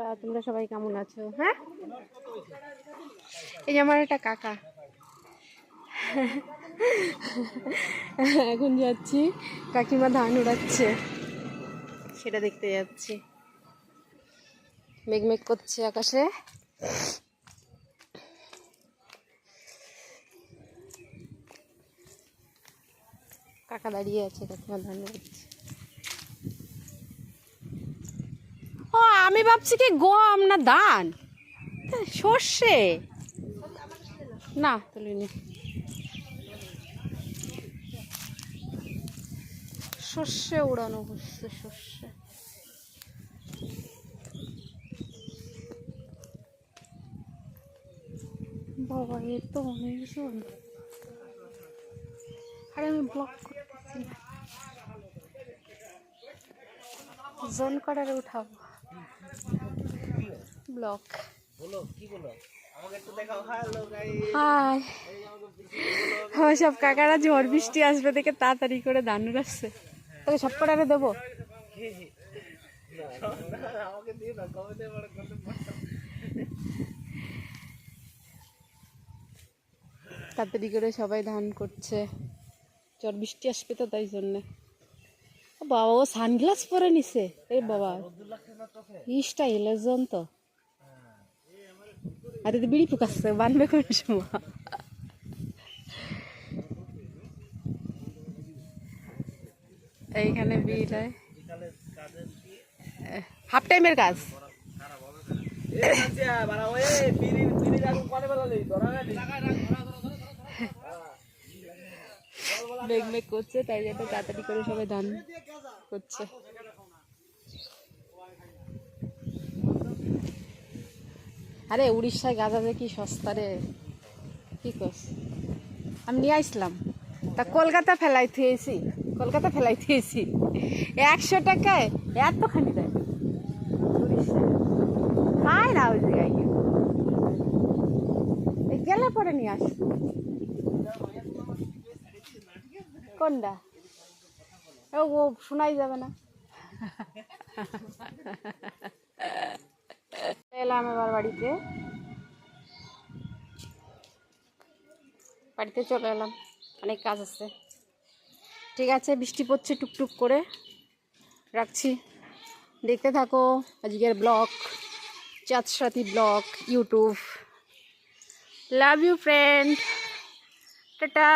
বন্ধুরা, তোমরা সবাই কেমন আছো? হ্যাঁ, এই যে আমার একটা কাকা, এখন যাচ্ছি, কাকিমা ধান উড়াচ্ছে, সেটা দেখতে যাচ্ছি। মেঘমেঘ করছে আকাশে। কাকা দাঁড়িয়ে আছে, কাকিমা ধান উড়াচ্ছে। ও, আমি ভাবছি কি গম না ধান, সর্ষে না, তুলিনি। সর্ষে উড়ানো হচ্ছে, সর্ষে। বাবা, এ তো অনেকজন। আরে আমি ব্লক করতেছি না, জোন করারে উঠাবো ব্লক। হাই, আমার সব কাকারা ঝড় বৃষ্টি আসবে দেখে তাড়াতাড়ি করে ধান উড়াচ্ছে। তোকে সব কটারে দেবো? তাড়াতাড়ি করে সবাই ধান করছে, ঝড় বৃষ্টি আসবে তো তাই জন্যে। বাবা, ও সানগ্লাস পরে নিছে, এ বাবা স্টাইলের জন তো। আর দিদি বিড়ি ফুকাচ্ছে, বানবে কোন সময়? এইখানে বিল হয়, হাফ টাইমের কাজ। মেঘ মেঘ করছে, তাই জন্য তাড়াতাড়ি করে সবাই ধান করছে। আরে উড়িষ্যায় গাঁজা যে কি সস্তা রে, কি কস? আমি নিয়ে আসলাম, তা কলকাতা ফেলাই থুয়েছি, কলকাতা ফেলাই থুয়েছি 100 টাকায় এতখানি দেয়। উড়িষ্যায় খায় না ওই জায়গায়, গেলে পরে নিয়ে আস। কোনটা? ও শোনাই যাবে না। এলাম এবার বাড়িতে, বাড়িতে চলে এলাম, অনেক কাজ আছে। ঠিক আছে, বৃষ্টি পড়ছে টুকটুক করে, রাখছি, দেখতে থাকো আজকের blog, Chandsathi blog YouTube. Love you friend, tata.